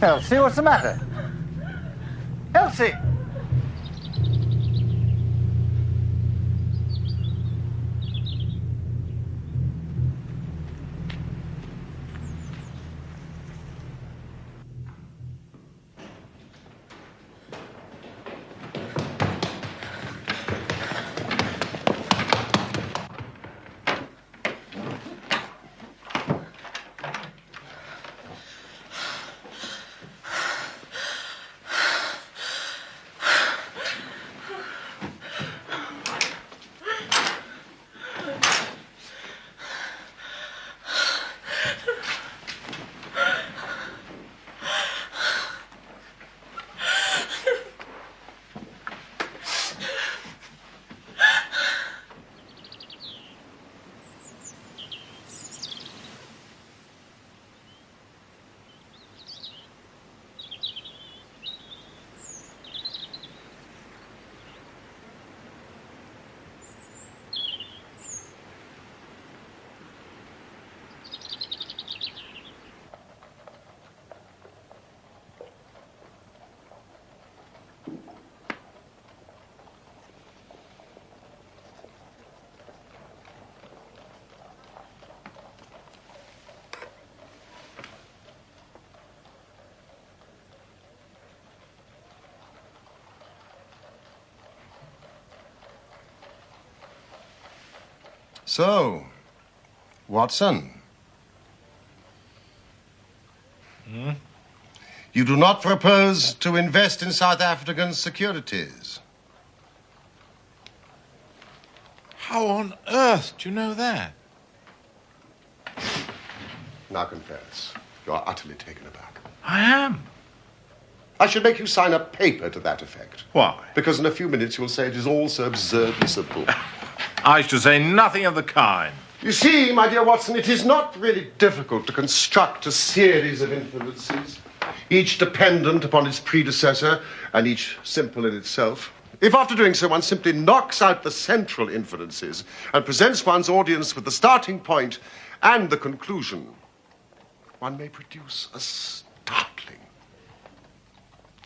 Elsie, what's the matter? Elsie! So, Watson. You do not propose to invest in South African securities? How on earth do you know that? Now confess, you are utterly taken aback. I am. I should make you sign a paper to that effect. Why? Because in a few minutes you'll say it is all so absurdly simple. I should say nothing of the kind. You see, my dear Watson, it is not really difficult to construct a series of inferences, each dependent upon its predecessor and each simple in itself. If after doing so one simply knocks out the central inferences and presents one's audience with the starting point and the conclusion, one may produce a startling,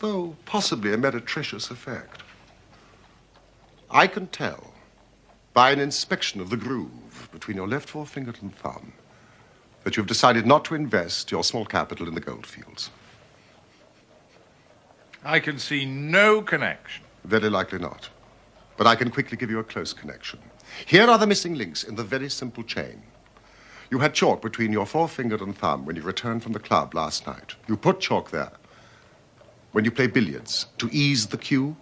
though possibly a meretricious effect. I can tell by an inspection of the groove between your left forefinger and thumb that you've decided not to invest your small capital in the goldfields. I can see no connection. Very likely not. But I can quickly give you a close connection. Here are the missing links in the very simple chain. You had chalk between your forefinger and thumb when you returned from the club last night. You put chalk there when you play billiards to ease the cue.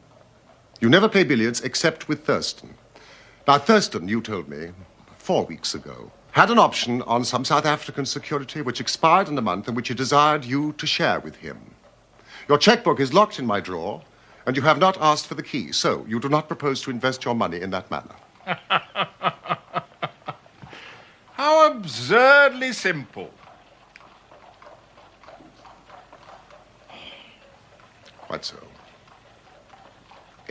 You never play billiards except with Thurston. Now, Thurston, you told me 4 weeks ago, had an option on some South African security which expired in a month and which he desired you to share with him. Your checkbook is locked in my drawer, and you have not asked for the key, so you do not propose to invest your money in that manner. How absurdly simple. Quite so.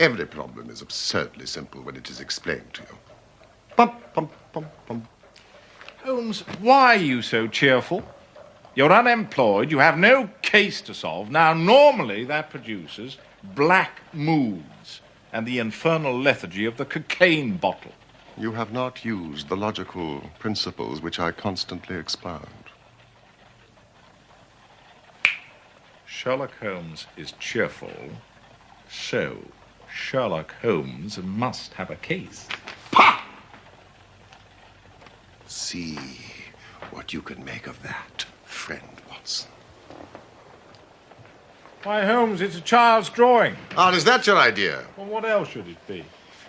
Every problem is absurdly simple when it is explained to you. Bum, bum, bum, bum. Holmes, why are you so cheerful? You're unemployed, you have no case to solve. Now, normally that produces black moods and the infernal lethargy of the cocaine bottle. You have not used the logical principles which I constantly expound. Sherlock Holmes is cheerful, so Sherlock Holmes must have a case. Pah! See what you can make of that, friend Watson. Why, Holmes, it's a child's drawing. Ah, is that your idea? Well, what else should it be?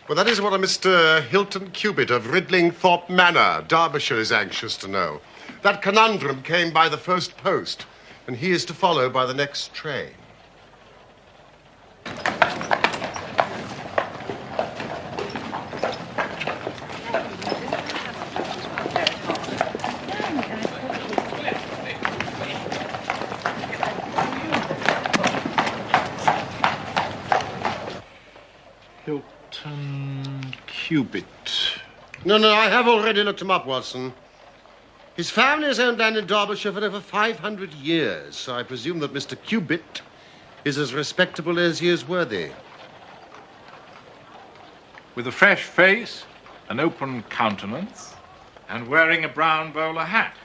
Well, that is what a Mr. Hilton Cubitt of Ridlingthorpe Manor, Derbyshire, is anxious to know. That conundrum came by the first post, and he is to follow by the next train. Hilton Cubitt. No, I have already looked him up, Watson. His family has owned land in Derbyshire for over 500 years, so I presume that Mr. Cubitt is as respectable as he is worthy. With a fresh face, an open countenance, and wearing a brown bowler hat.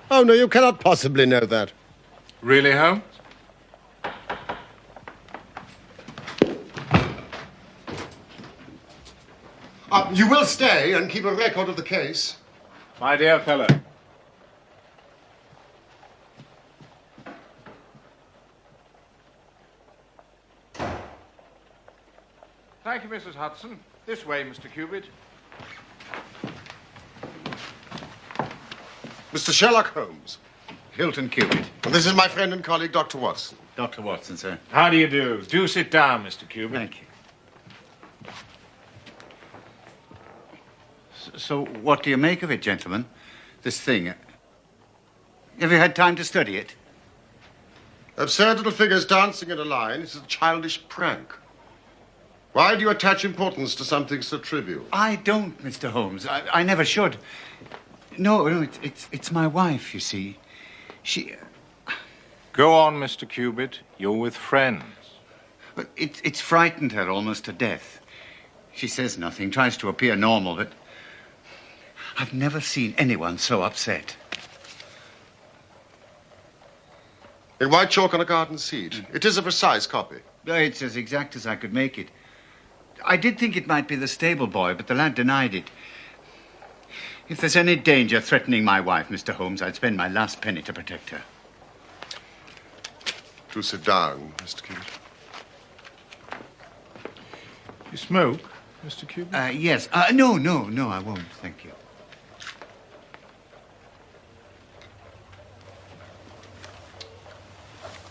Oh, no, you cannot possibly know that. Really, Holmes? You will stay and keep a record of the case. My dear fellow. Thank you, Mrs. Hudson. This way, Mr. Cubitt. Mr. Sherlock Holmes. Hilton Cubitt. And this is my friend and colleague, Dr. Watson. Dr. Watson, sir. How do you do? Do sit down, Mr. Cubitt. Thank you. So, what do you make of it, gentlemen? This thing. Have you had time to study it? Absurd little figures dancing in a line is a childish prank. Why do you attach importance to something so trivial? I don't, Mr. Holmes. I never should. No, it's my wife, you see. She... Go on, Mr. Cubitt. You're with friends. But it's frightened her almost to death. She says nothing, tries to appear normal, but I've never seen anyone so upset. In white chalk on a garden seat. It is a precise copy. It's as exact as I could make it. I did think it might be the stable boy, but the lad denied it. If there's any danger threatening my wife, Mr. Holmes, I'd spend my last penny to protect her. Do sit down, Mr. Cubitt. You smoke, Mr. Cubitt? Yes. No, I won't, thank you.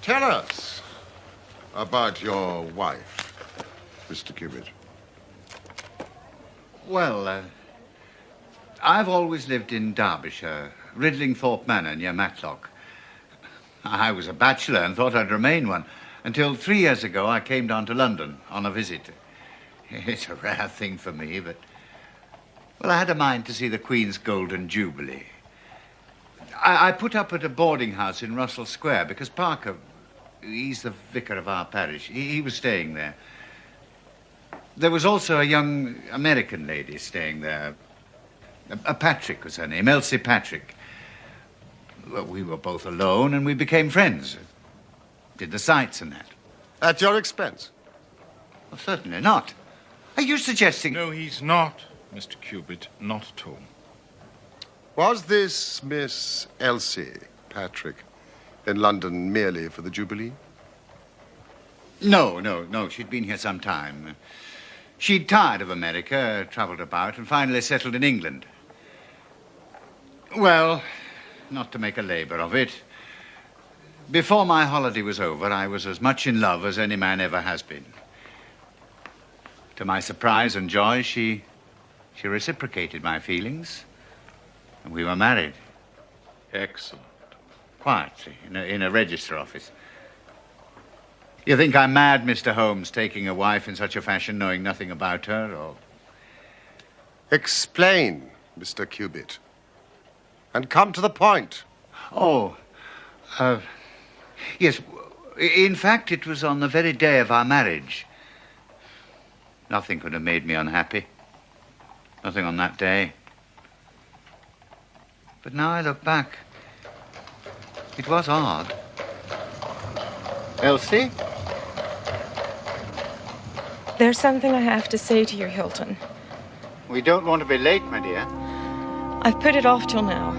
Tell us about your wife, Mr. Cubitt. Well, I've always lived in Derbyshire, Ridlingthorpe Manor near Matlock. I was a bachelor and thought I'd remain one, until 3 years ago I came down to London on a visit. It's a rare thing for me, but... Well, I had a mind to see the Queen's Golden Jubilee. I put up at a boarding house in Russell Square because Parker, he's the vicar of our parish, he was staying there. There was also a young American lady staying there. Patrick was her name, Elsie Patrick. Well, we were both alone and we became friends. Did the sights and that. At your expense? Well, certainly not. Are you suggesting... No, he's not, Mr. Cubitt. Not at all. Was this Miss Elsie Patrick in London merely for the Jubilee? No. She'd been here some time. She'd tired of America, traveled about, and finally settled in England. Well, not to make a labor of it, before my holiday was over, I was as much in love as any man ever has been. To my surprise and joy, she reciprocated my feelings, and we were married. Excellent. Quietly, in a register office. You think I'm mad, Mr. Holmes, taking a wife in such a fashion, knowing nothing about her, or... Explain, Mr. Cubitt. And come to the point. Oh, yes. In fact, it was on the very day of our marriage. Nothing could have made me unhappy. Nothing on that day. But now I look back, it was odd. Elsie? There's something I have to say to you, Hilton. We don't want to be late, my dear. I've put it off till now,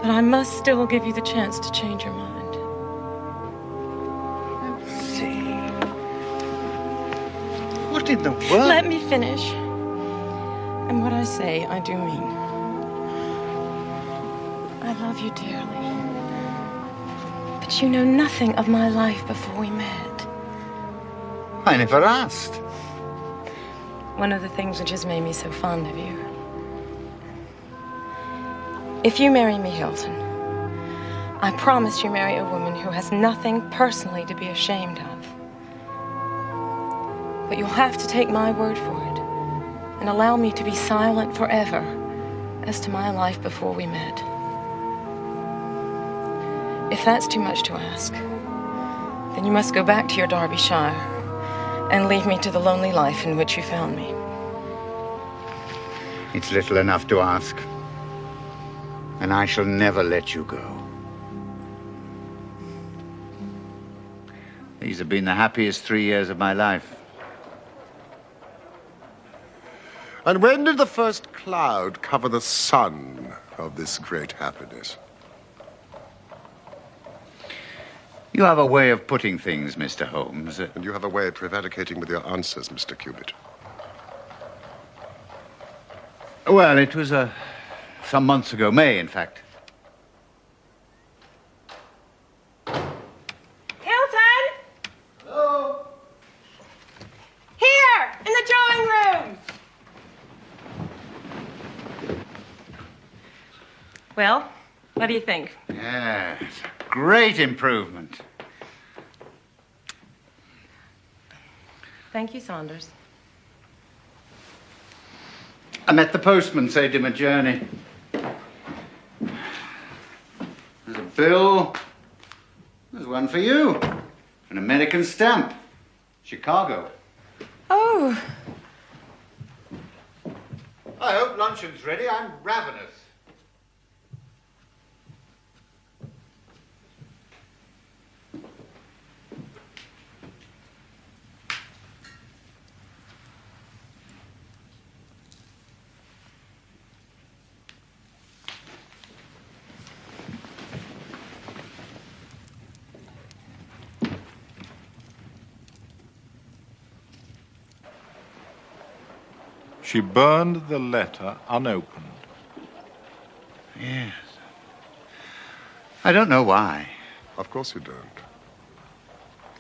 but I must still give you the chance to change your mind. Elsie. What in the world? Let me finish. And what I say, I do mean. I love you dearly. But you know nothing of my life before we met. I never asked. One of the things which has made me so fond of you. If you marry me, Hilton, I promise you marry a woman who has nothing personally to be ashamed of. But you'll have to take my word for it and allow me to be silent forever as to my life before we met. If that's too much to ask, then you must go back to your Derbyshire and leave me to the lonely life in which you found me. It's little enough to ask, and I shall never let you go. These have been the happiest 3 years of my life. And when did the first cloud cover the sun of this great happiness? You have a way of putting things, Mr. Holmes. And you have a way of prevaricating with your answers, Mr. Cubitt. Well, it was some months ago, May, in fact. Hilton! Hello? Here, in the drawing room! Well, what do you think? Yes, great improvement. Thank you, Saunders. I met the postman, saved him a journey. There's a bill. There's one for you. An American stamp. Chicago. Oh, I hope luncheon's ready. I'm ravenous. She burned the letter unopened. Yes. I don't know why. Of course you don't.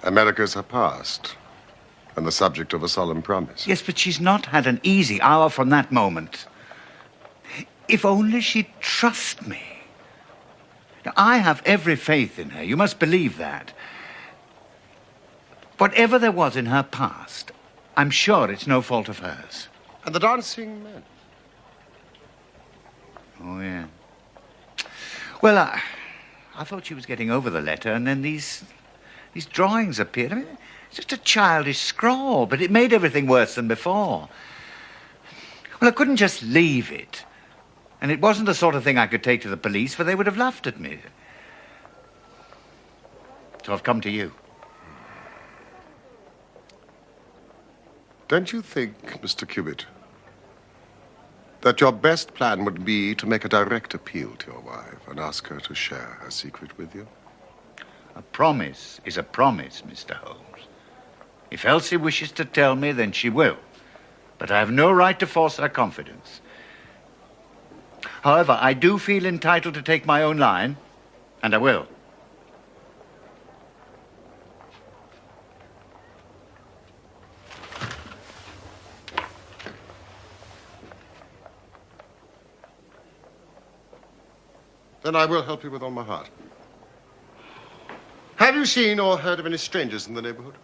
America's her past, and the subject of a solemn promise. Yes, but she's not had an easy hour from that moment. If only she'd trust me. Now, I have every faith in her. You must believe that. Whatever there was in her past, I'm sure it's no fault of hers. And the dancing men. Oh, yeah. Well, I thought she was getting over the letter, and then these drawings appeared. I mean, it's just a childish scrawl, but it made everything worse than before. Well, I couldn't just leave it. And it wasn't the sort of thing I could take to the police, for they would have laughed at me. So I've come to you. Don't you think, Mr. Cubitt, that your best plan would be to make a direct appeal to your wife and ask her to share her secret with you? A promise is a promise, Mr. Holmes. If Elsie wishes to tell me, then she will. But I have no right to force her confidence. However, I do feel entitled to take my own line, and I will. Then I will help you with all my heart. Have you seen or heard of any strangers in the neighborhood?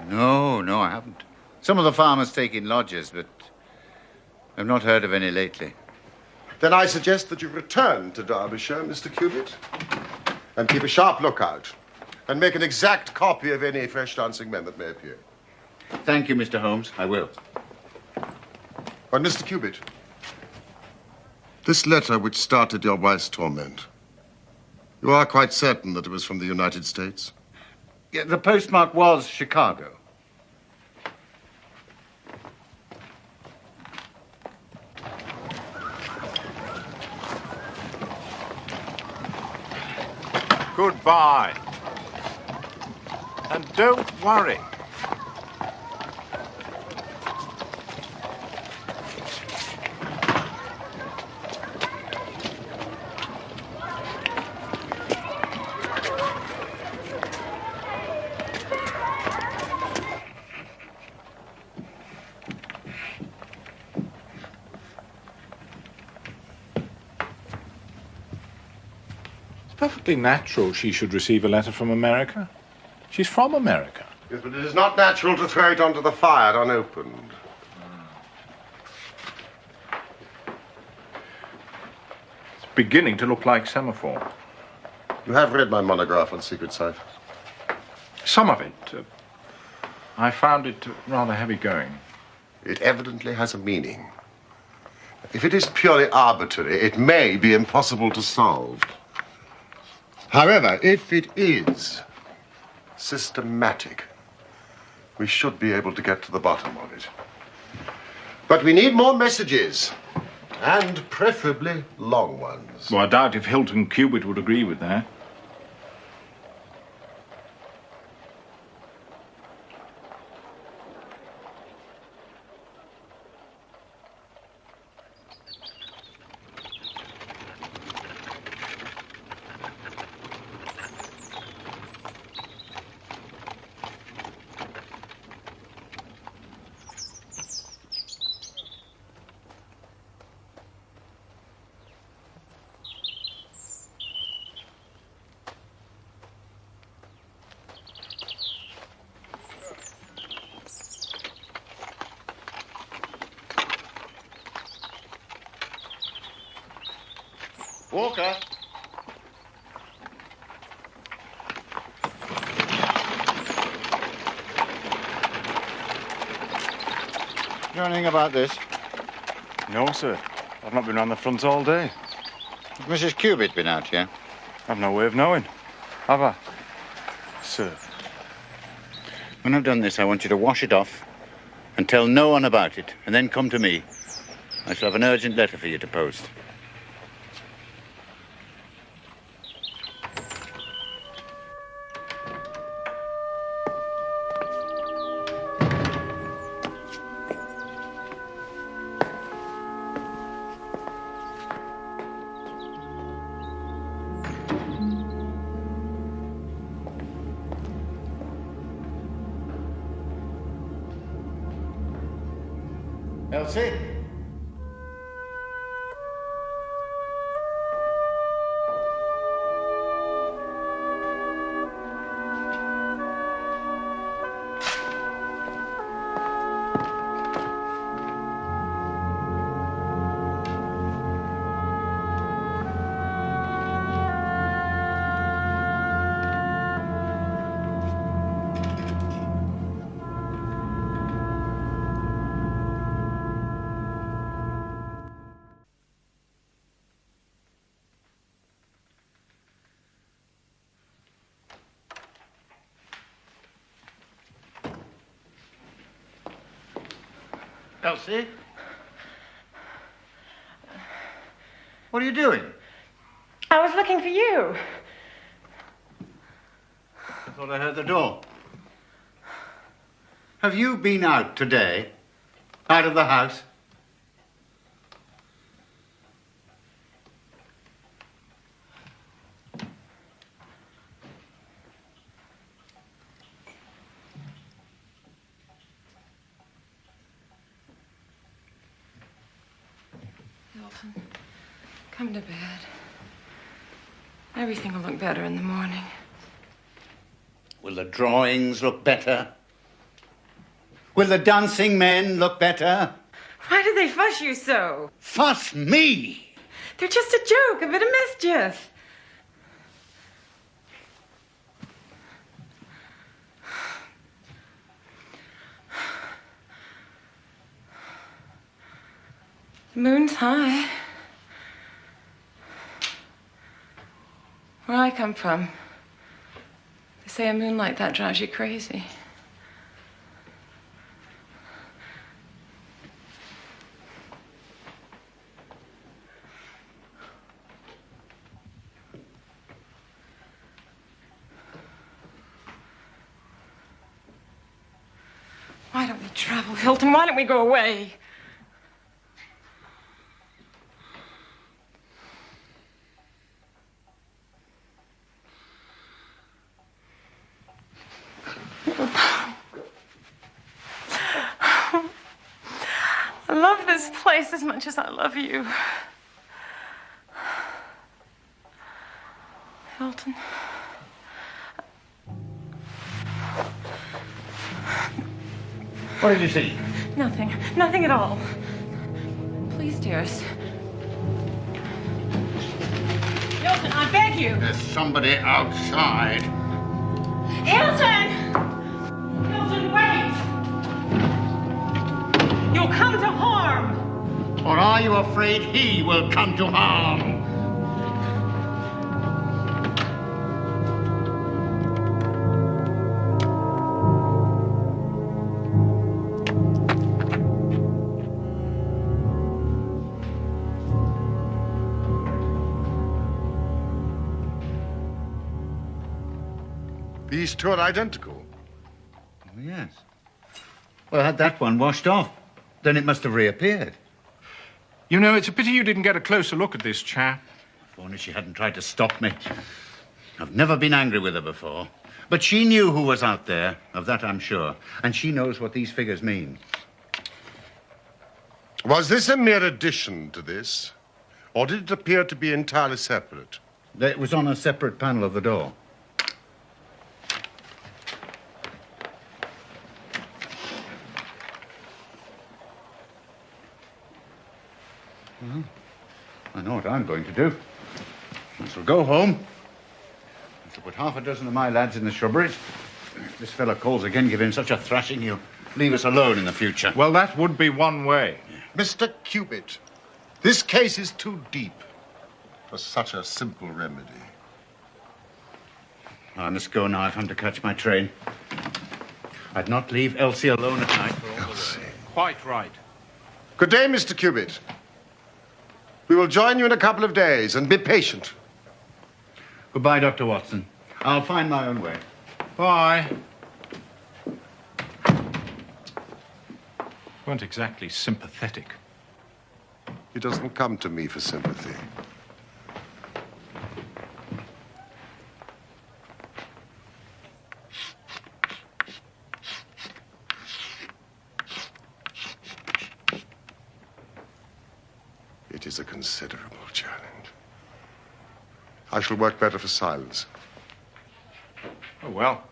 No, I haven't. Some of the farmers take in lodgers, but I've not heard of any lately. Then I suggest that you return to Derbyshire, Mr. Cubitt, and keep a sharp lookout, and make an exact copy of any fresh dancing men that may appear. Thank you, Mr. Holmes. I will. But, Mr. Cubitt, this letter which started your wife's torment, you are quite certain that it was from the United States? Yeah, the postmark was Chicago. Goodbye. And don't worry. Perfectly natural she should receive a letter from America. She's from America. Yes, but it is not natural to throw it onto the fire unopened. beginning to look like semaphore. You have read my monograph on secret sight. Some of it. I found it rather heavy going. It evidently has a meaning. If it is purely arbitrary, it may be impossible to solve. However, if it is systematic, we should be able to get to the bottom of it. But we need more messages, and preferably long ones. Well, I doubt if Hilton Cubitt would agree with that. Walker. You know anything about this? No, sir. I've not been round the front all day. Has Mrs. Cubitt been out here? I've no way of knowing. Have I? Sir. When I've done this, I want you to wash it off and tell no one about it, and then come to me. I shall have an urgent letter for you to post. Elsie? Elsie? What are you doing? I was looking for you. I thought I heard the door. Have you been out today? Out of the house? Hilton, come to bed. Everything will look better in the morning. Will the drawings look better? Will the dancing men look better? Why do they fuss you so? Fuss me! They're just a joke, a bit of mischief. The moon's high. Where I come from, they say a moon like that drives you crazy. Why don't we travel, Hilton? Why don't we go away? I love this place as much as I love you. Hilton. What did you see? Nothing. Nothing at all. Please, dearest. Hilton, I beg you. There's somebody outside. Hilton! Hilton, wait! You'll come to harm. Or are you afraid he will come to harm? These two are identical. Oh, yes. Well, had that one washed off, then it must have reappeared. You know, it's a pity you didn't get a closer look at this chap. If only she hadn't tried to stop me. I've never been angry with her before. But she knew who was out there, of that I'm sure. And she knows what these figures mean. Was this a mere addition to this? Or did it appear to be entirely separate? It was on a separate panel of the door. Well, I know what I'm going to do. I shall go home. I shall put half a dozen of my lads in the shrubberies. If this fellow calls again, give him such a thrashing, he'll leave us alone in the future. Well, that would be one way. Mr. Cubitt, this case is too deep for such a simple remedy. I must go now if I'm to catch my train. I'd not leave Elsie alone at night for all the world. Quite right. Good day, Mr. Cubitt. We will join you in a couple of days, and be patient. Goodbye, Dr. Watson. I'll find my own way. Bye. Weren't exactly sympathetic. He doesn't come to me for sympathy. It is a considerable challenge. I shall work better for silence. Oh, well.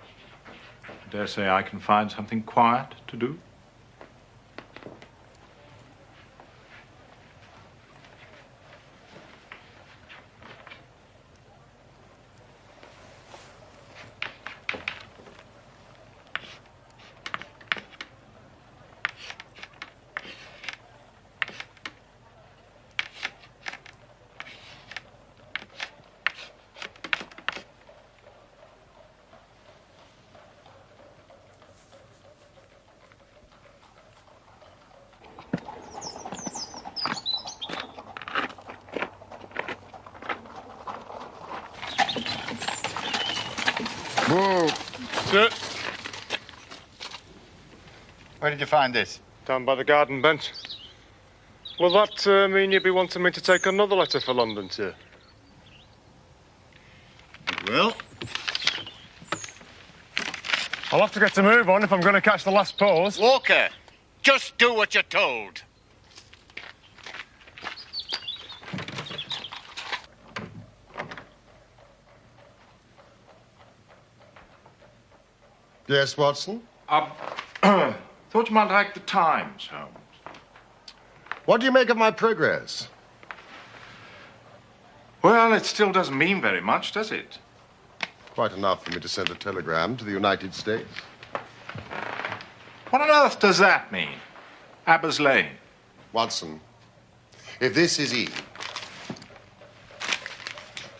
I dare say I can find something quiet to do. Whoa. Sir. Where did you find this? Down by the garden bench. Will that mean you'd be wanting me to take another letter for London, sir? It will. I'll have to get a move on if I'm going to catch the last pause. Walker, just do what you're told. Yes, Watson? Thought you might like the Times, Holmes. What do you make of my progress? Well, it still doesn't mean very much, does it? Quite enough for me to send a telegram to the United States. What on earth does that mean? Abbas Lane. Watson, if this is E,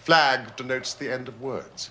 flag denotes the end of words.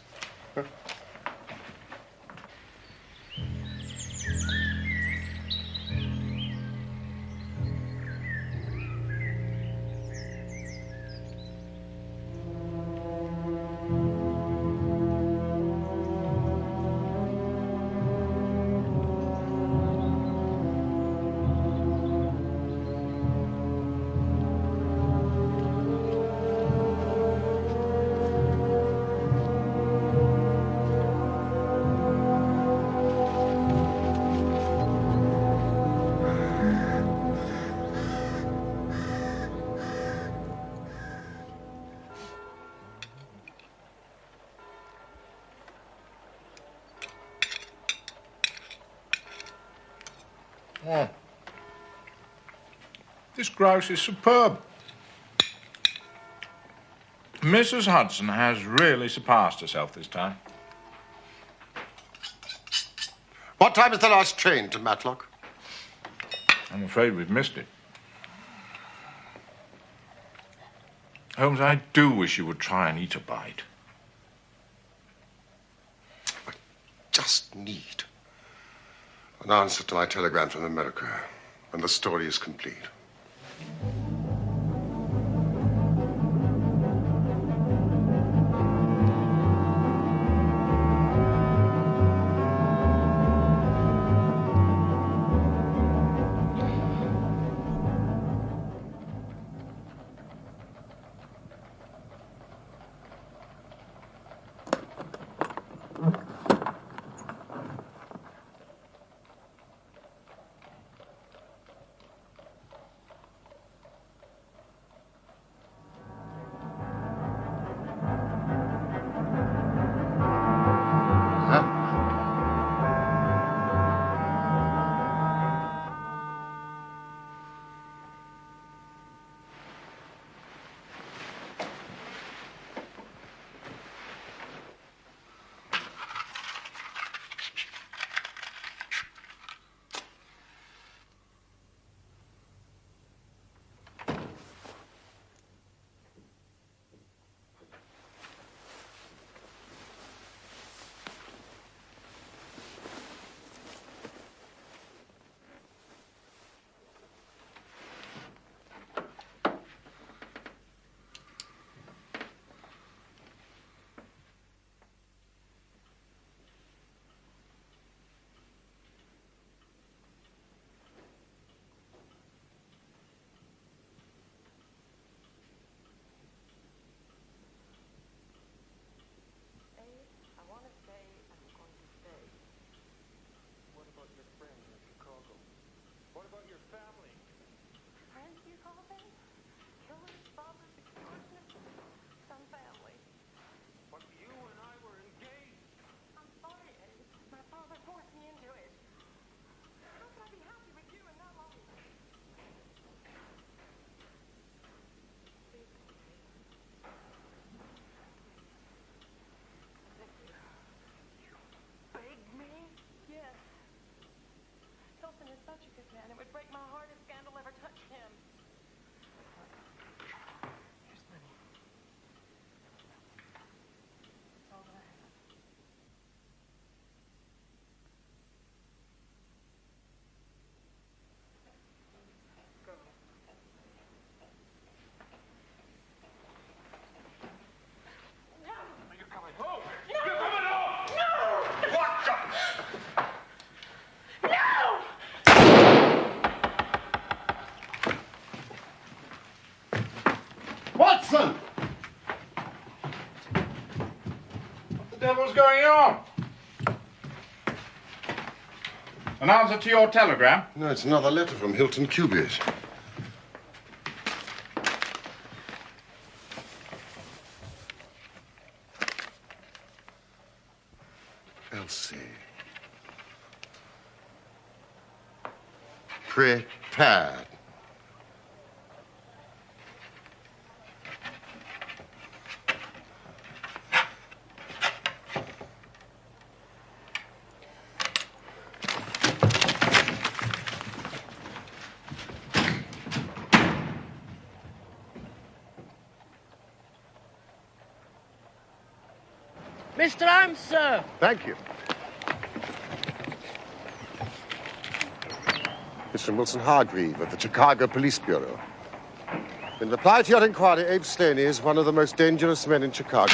Oh. This grouse is superb. Mrs. Hudson has really surpassed herself this time. What time is the last train to Matlock? I'm afraid we've missed it. Holmes, I do wish you would try and eat a bite. I just need an answer to my telegram from America, and the story is complete. It would break my heart if scandal ever touched him. Here's money. It's all that I have. Go. No! You're coming home! No! You're coming home! No! What the... Watson! What the devil's going on? An answer to your telegram? No, it's another letter from Hilton Cubitt. Elsie. Prepared. Mr. Holmes, sir. Thank you. It's from Wilson Hargreave of the Chicago Police Bureau. In reply to your inquiry, Abe Slaney is one of the most dangerous men in Chicago.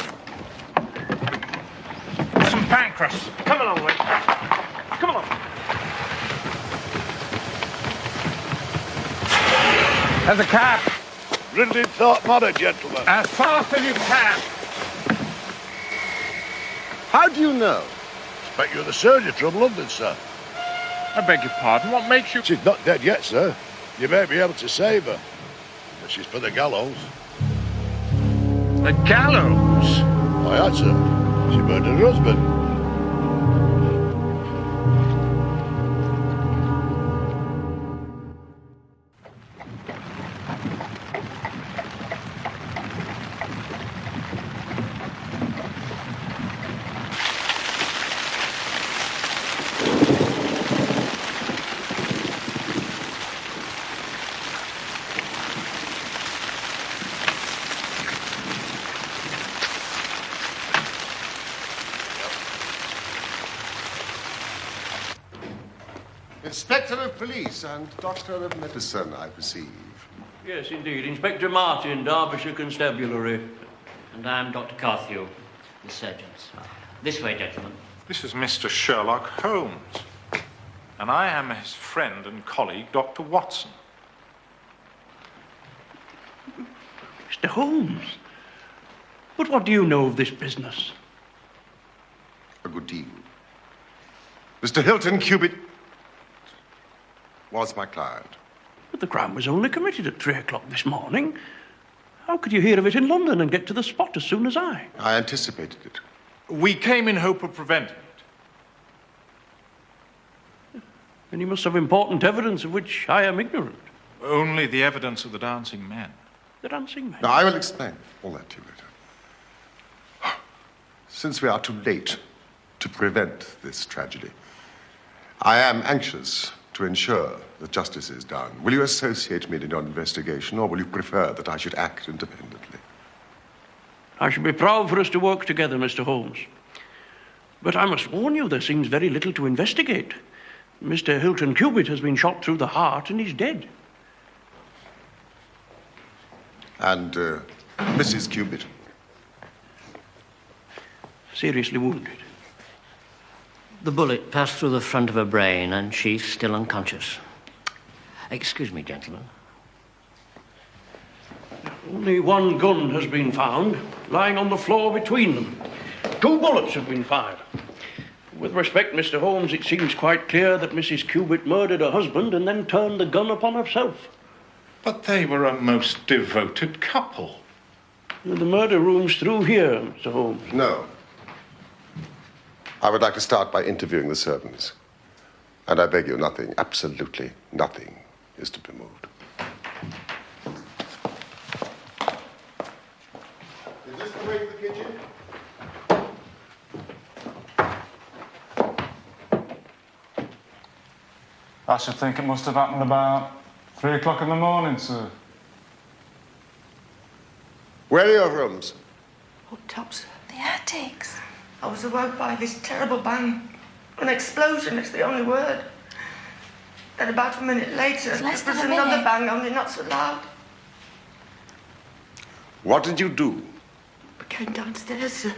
Some Pancras. Come along, mate. Come along. There's a cab. Ridley Thorpe Manor, gentlemen. As fast as you can. How do you know? Expect you're the surgeon from London, sir. I beg your pardon. What makes you... She's not dead yet, sir. You may be able to save her. But she's for the gallows. The gallows? Why, that's her. She murdered her husband. Inspector of Police and Doctor of Medicine, I perceive. Yes, indeed. Inspector Martin, Derbyshire Constabulary. And I'm Dr. Carthew, the surgeons. This way, gentlemen. This is Mr. Sherlock Holmes. And I am his friend and colleague, Dr. Watson. Mr. Holmes? But what do you know of this business? A good deal. Mr. Hilton Cubitt was my client. But the crime was only committed at 3 o'clock this morning. How could you hear of it in London and get to the spot as soon as I? I anticipated it. We came in hope of preventing it. And you must have important evidence of which I am ignorant. Only the evidence of the dancing men. The dancing men? Now, I will explain all that to you later. Since we are too late to prevent this tragedy, I am anxious to ensure that justice is done. Will you associate me in your investigation, or will you prefer that I should act independently? I should be proud for us to work together, Mr. Holmes. But I must warn you, there seems very little to investigate. Mr. Hilton Cubitt has been shot through the heart and is dead. And Mrs. Cubitt? Seriously wounded. The bullet passed through the front of her brain, and she's still unconscious. Excuse me, gentlemen. Only one gun has been found, lying on the floor between them. 2 bullets have been fired. With respect, Mr. Holmes, it seems quite clear that Mrs. Cubitt murdered her husband and then turned the gun upon herself. But they were a most devoted couple. The murder room's through here, Mr. Holmes. No. I would like to start by interviewing the servants. And I beg you, nothing, absolutely nothing, is to be moved. Is this the way to the kitchen? I should think it must have happened about 3 o'clock in the morning, sir. Where are your rooms? Up top, sir. The attics. I was awoke by this terrible bang. An explosion, it's the only word. Then about a minute later, there was another bang, only not so loud. What did you do? I came downstairs, sir,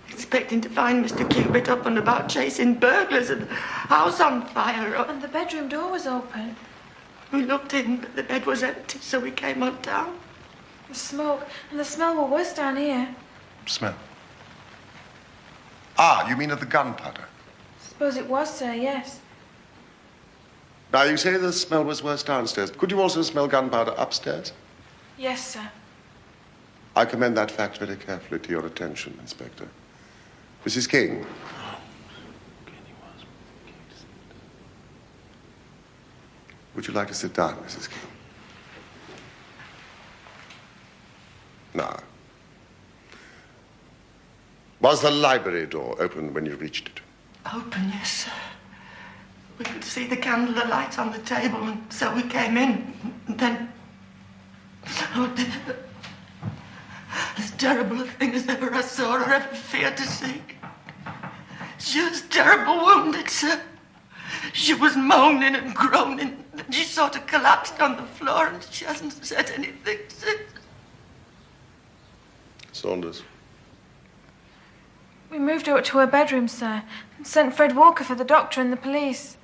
expecting to find Mr. Cubitt up and about chasing burglars and the house on fire. And the bedroom door was open. We looked in, but the bed was empty, so we came on down. The smoke and the smell were worse down here. Smell. Ah, you mean of the gunpowder? Suppose it was, sir, yes. Now, you say the smell was worse downstairs. Could you also smell gunpowder upstairs? Yes, sir. I commend that fact very carefully to your attention, Inspector. Mrs. King. Would you like to sit down, Mrs. King? Now, was the library door open when you reached it? Open, yes, sir. We could see the candle alight on the table, and so we came in. And then... Oh, as terrible a thing as ever I saw or ever feared to see. She was terribly wounded, sir. She was moaning and groaning. She sort of collapsed on the floor, and she hasn't said anything since. Saunders. We moved her to her bedroom, sir, and sent Fred Walker for the doctor and the police.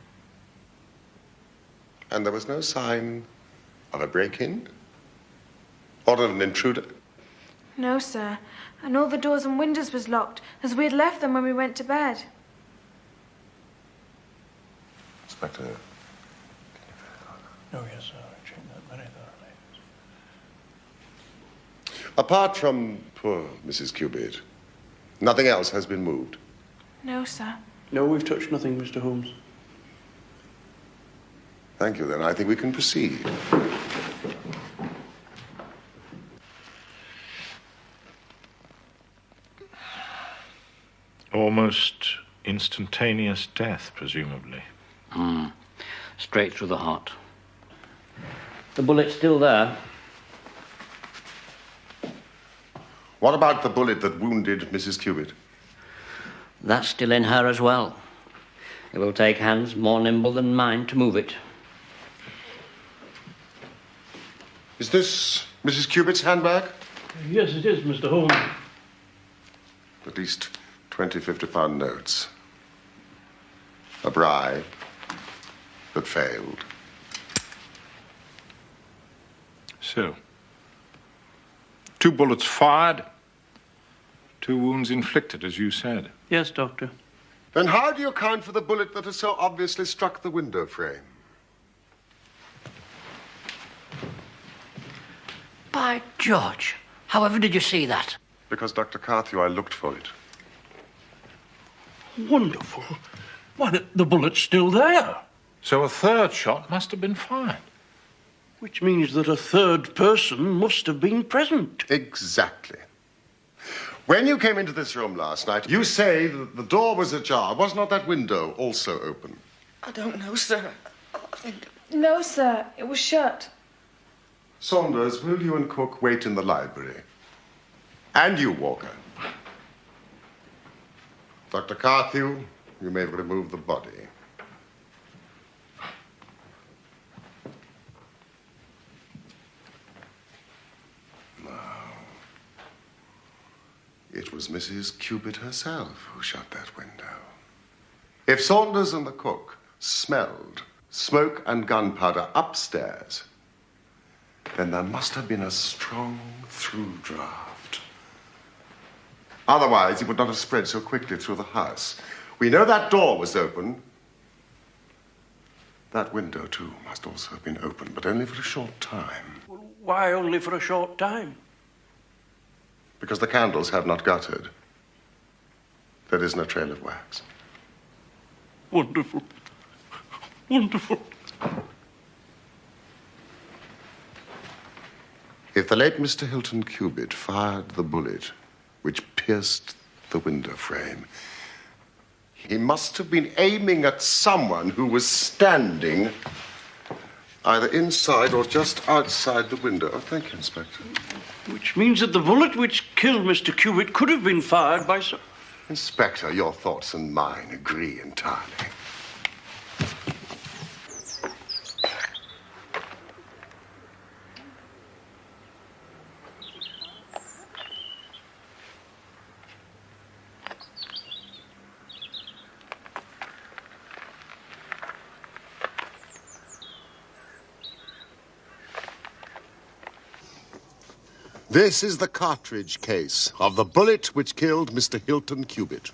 And there was no sign of a break-in? Or of an intruder? No, sir. And all the doors and windows was locked, as we had left them when we went to bed. Inspector. Oh, yes, sir. I checked that very thoroughly. Apart from poor Mrs. Cubitt, nothing else has been moved? No, sir. No, we've touched nothing, Mr. Holmes. Thank you, then. I think we can proceed. Almost instantaneous death, presumably. Straight through the heart. The bullet's still there. What about the bullet that wounded Mrs. Cubitt? That's still in her as well. It will take hands more nimble than mine to move it. Is this Mrs. Cubitt's handbag? Yes, it is, Mr. Holmes. At least 20 £50 notes. A bribe that failed. So, 2 bullets fired, 2 wounds inflicted, as you said. Yes, Doctor. Then how do you account for the bullet that has so obviously struck the window frame? By George, however did you see that? Because, Dr. Carthew, I looked for it. Wonderful. Why, the bullet's still there. So a 3rd shot must have been fired. Which means that a 3rd person must have been present. Exactly. When you came into this room last night, you say that the door was ajar. Was not that window also open? I don't know, sir. I think... No, sir. It was shut. Saunders, will you and Cook wait in the library? And you, Walker. Dr. Carthew, you may remove the body. It was Mrs. Cubitt herself who shut that window. If Saunders and the cook smelled smoke and gunpowder upstairs, then there must have been a strong through draft. Otherwise, it would not have spread so quickly through the house. We know that door was open. That window, too, must also have been open, but only for a short time. Why only for a short time? Because the candles have not guttered. There is no trail of wax. Wonderful. Wonderful. If the late Mr. Hilton Cubitt fired the bullet which pierced the window frame, he must have been aiming at someone who was standing either inside or just outside the window. Oh, thank you, Inspector. Which means that the bullet which killed Mr. Cubitt could have been fired by some... Inspector, your thoughts and mine agree entirely. This is the cartridge case of the bullet which killed Mr. Hilton Cubitt.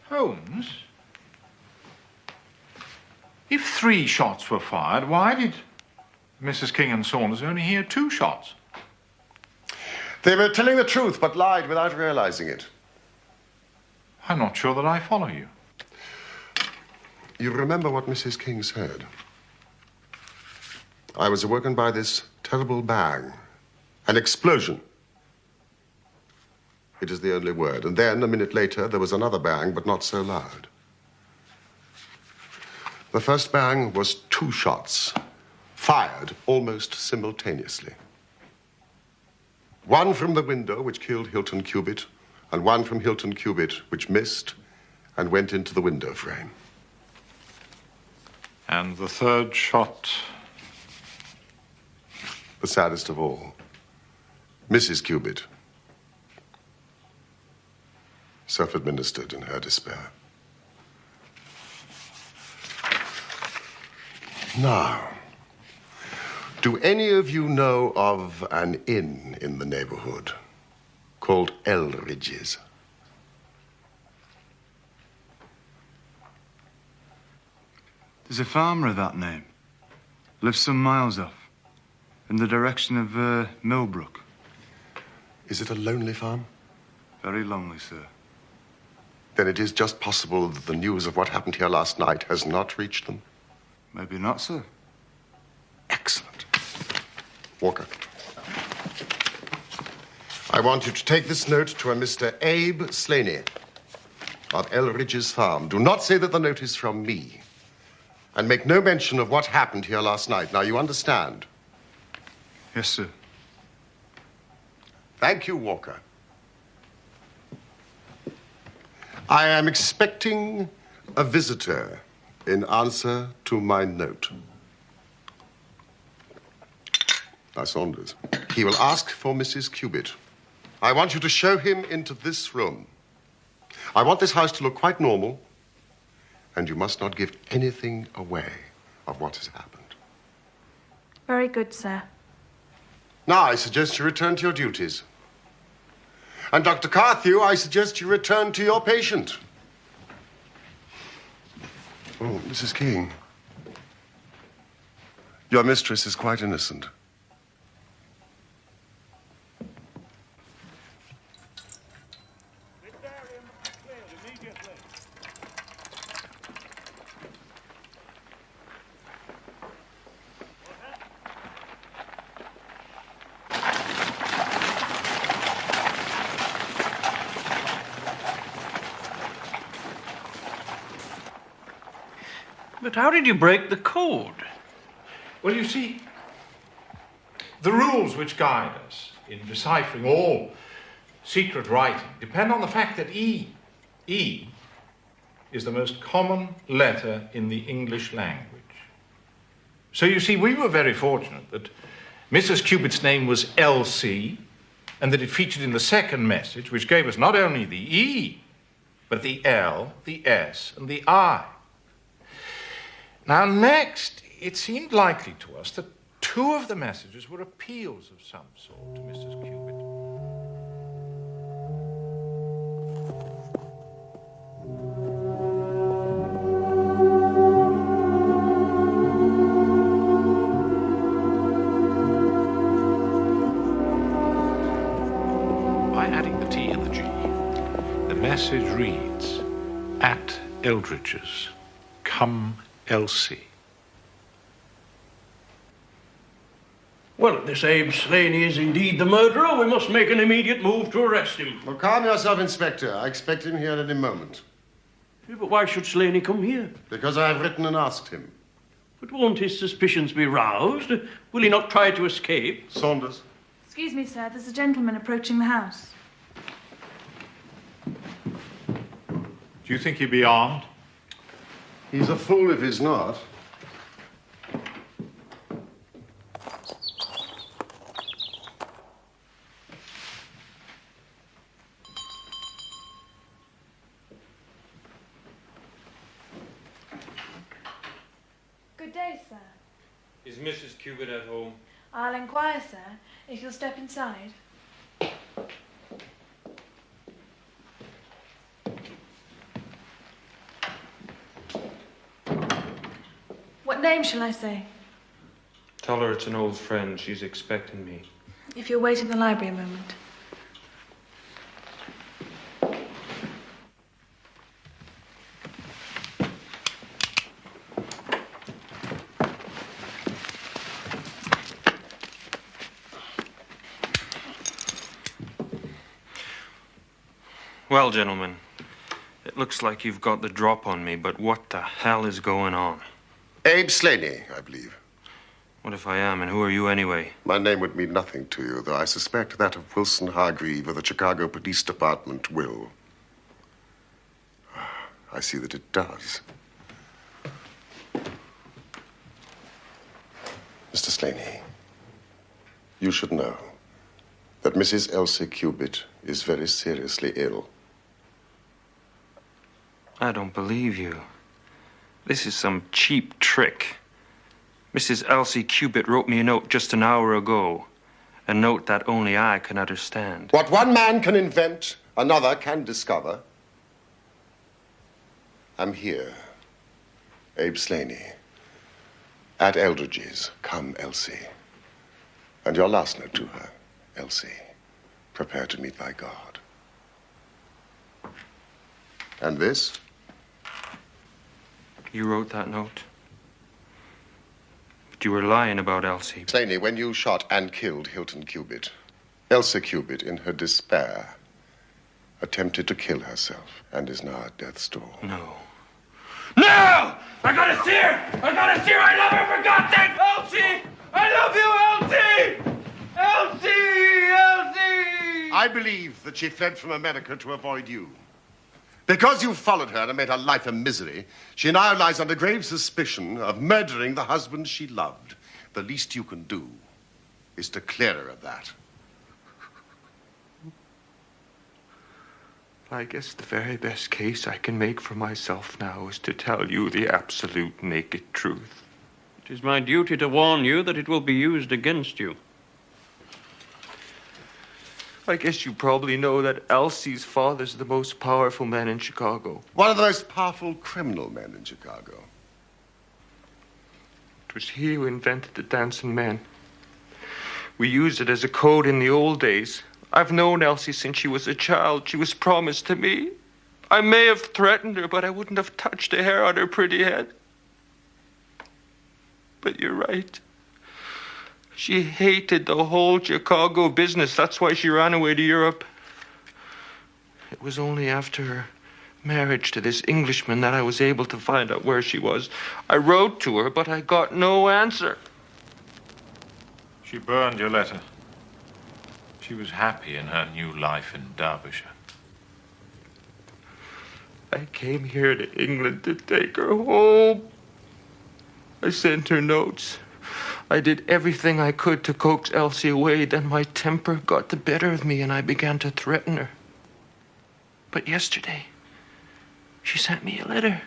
Holmes? If 3 shots were fired, why did Mrs. King and Saunders only hear 2 shots? They were telling the truth, but lied without realizing it. I'm not sure that I follow you. You remember what Mrs. King said? I was awoken by this terrible bang, an explosion. It is the only word. And then, a minute later, there was another bang, but not so loud. The first bang was 2 shots, fired almost simultaneously. One from the window, which killed Hilton Cubitt, and one from Hilton Cubitt, which missed and went into the window frame. And the 3rd shot? The saddest of all, Mrs. Cubitt, self-administered in her despair. Now, do any of you know of an inn in the neighborhood called Elridge's? There's a farmer of that name. Lives some miles off, in the direction of Millbrook. Is it a lonely farm? Very lonely, sir. Then it is just possible that the news of what happened here last night has not reached them. Maybe not, sir. Excellent. Walker. I want you to take this note to a Mr. Abe Slaney of Elridge's farm. Do not say that the note is from me. And make no mention of what happened here last night. Now, you understand? Yes, sir. Thank you, Walker. I am expecting a visitor in answer to my note. Now, Saunders, he will ask for Mrs. Cubitt. I want you to show him into this room. I want this house to look quite normal, and you must not give anything away of what has happened. Very good, sir. Now, I suggest you return to your duties. And Dr. Carthew, I suggest you return to your patient. Oh, Mrs. King. Your mistress is quite innocent. But how did you break the code? Well, you see, the rules which guide us in deciphering all secret writing depend on the fact that E is the most common letter in the English language. So you see, we were very fortunate that Mrs. Cubitt's name was Elsie, and that it featured in the second message, which gave us not only the E, but the L, the S, and the I. Now, next, it seemed likely to us that two of the messages were appeals of some sort to Mrs. Cubitt. By adding the T and the G, the message reads, "At Eldridge's, come Elsie." Well, if this Abe Slaney is indeed the murderer, we must make an immediate move to arrest him. Well, calm yourself, Inspector. I expect him here at any moment. Yeah, but why should Slaney come here? Because I have written and asked him. But won't his suspicions be roused? Will he not try to escape? Saunders. Excuse me, sir. There's a gentleman approaching the house. Do you think he'd be armed? He's a fool if he's not. Good day, sir. Is Mrs. Cubitt at home? I'll inquire, sir, if you'll step inside. What name shall I say? Tell her it's an old friend. She's expecting me. If you'll wait in the library a moment. Well, gentlemen, it looks like you've got the drop on me, but what the hell is going on? Abe Slaney, I believe. What if I am, and who are you anyway? My name would mean nothing to you, though I suspect that of Wilson Hargreave of the Chicago Police Department will. I see that it does. Mr. Slaney, you should know that Mrs. Elsie Cubitt is very seriously ill. I don't believe you. This is some cheap trick. Mrs. Elsie Cubitt wrote me a note just an hour ago. A note that only I can understand. What one man can invent, another can discover. I'm here, Abe Slaney, at Eldridge's. Come, Elsie. And your last note to her, Elsie, prepare to meet thy God. And this? You wrote that note? But you were lying about Elsie. Slaney, when you shot and killed Hilton Cubitt, Elsie Cubitt, in her despair, attempted to kill herself and is now at death's door. No. No! I gotta see her! I gotta see her! I love her, for God's sake! Elsie! I love you, Elsie! Elsie! Elsie! I believe that she fled from America to avoid you. Because you followed her and made her life a misery, she now lies under grave suspicion of murdering the husband she loved. The least you can do is to clear her of that. I guess the very best case I can make for myself now is to tell you the absolute naked truth. It is my duty to warn you that it will be used against you. I guess you probably know that Elsie's father's the most powerful man in Chicago. One of the most powerful criminal men in Chicago. It was he who invented the dancing man. We used it as a code in the old days. I've known Elsie since she was a child. She was promised to me. I may have threatened her, but I wouldn't have touched a hair on her pretty head. But you're right. She hated the whole Chicago business. That's why she ran away to Europe. It was only after her marriage to this Englishman that I was able to find out where she was. I wrote to her, but I got no answer. She burned your letter. She was happy in her new life in Derbyshire. I came here to England to take her home. I sent her notes. I did everything I could to coax Elsie away. Then my temper got the better of me and I began to threaten her. But yesterday, she sent me a letter.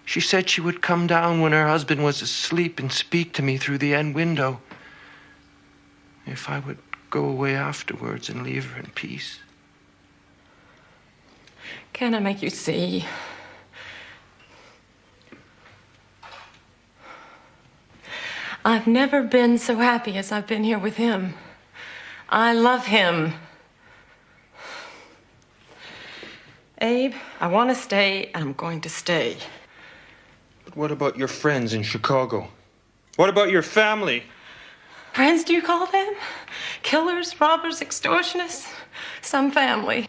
She said she would come down when her husband was asleep and speak to me through the end window. If I would go away afterwards and leave her in peace. Can I make you see? I've never been so happy as I've been here with him. I love him. Abe, I want to stay, and I'm going to stay. But what about your friends in Chicago? What about your family? Friends, do you call them? Killers, robbers, extortionists? Some family.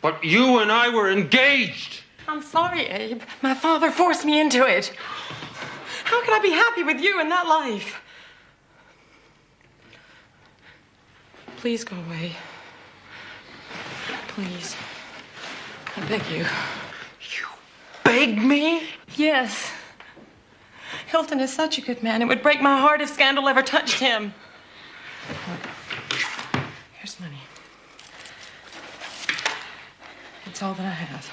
But you and I were engaged. I'm sorry, Abe. My father forced me into it. How can I be happy with you in that life? Please go away. Please. I beg you. You beg me? Yes. Hilton is such a good man. It would break my heart if scandal ever touched him. Here's money. It's all that I have.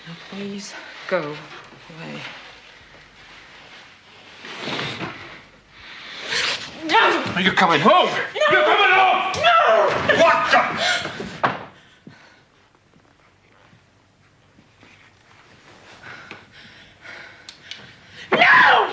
Now, please go away. No! Are you coming home? No! You're coming home! No! What the? No!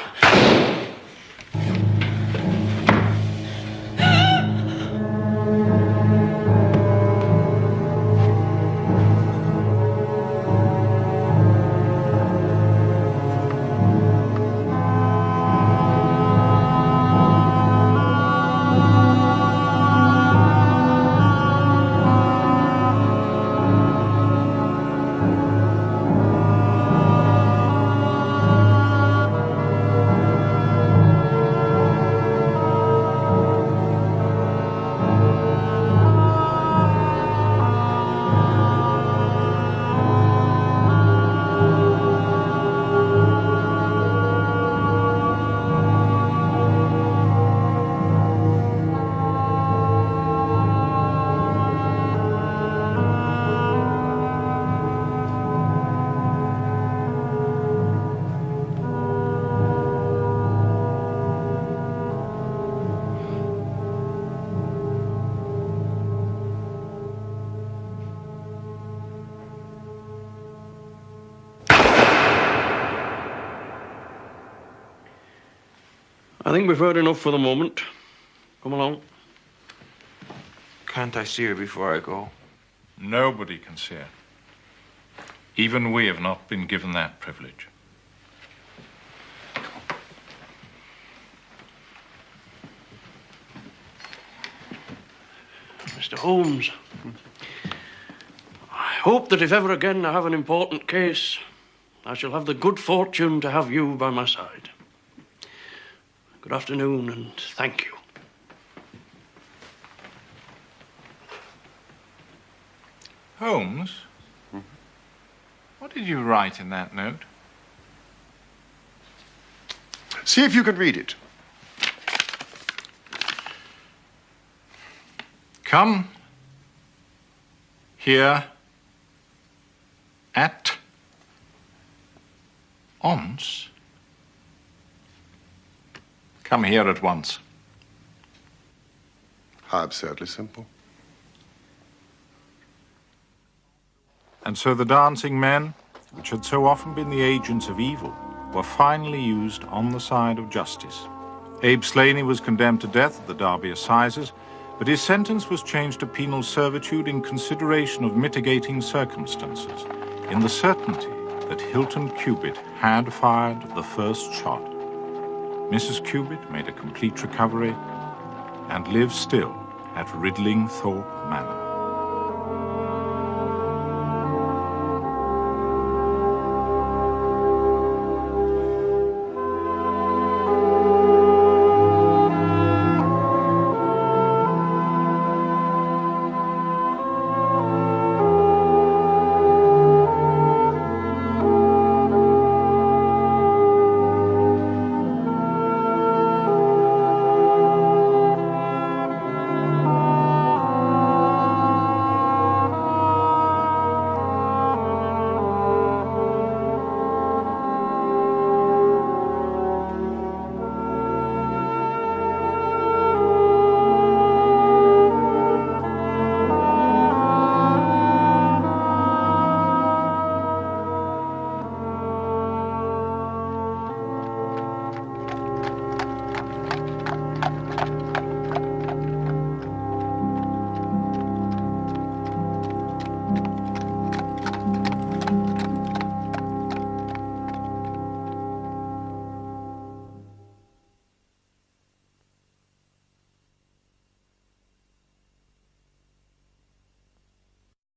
I think we've heard enough for the moment. Come along. Can't I see her before I go? Nobody can see her. Even we have not been given that privilege. Mr. Holmes, I hope that if ever again I have an important case, I shall have the good fortune to have you by my side. Good afternoon, and thank you. Holmes? What did you write in that note? See if you can read it. Come here at once. Come here at once. How absurdly simple. And so the dancing men, which had so often been the agents of evil, were finally used on the side of justice. Abe Slaney was condemned to death at the Derby Assizes, but his sentence was changed to penal servitude in consideration of mitigating circumstances, in the certainty that Hilton Cubitt had fired the first shot. Mrs. Cubitt made a complete recovery and lives still at Ridlingthorpe Manor.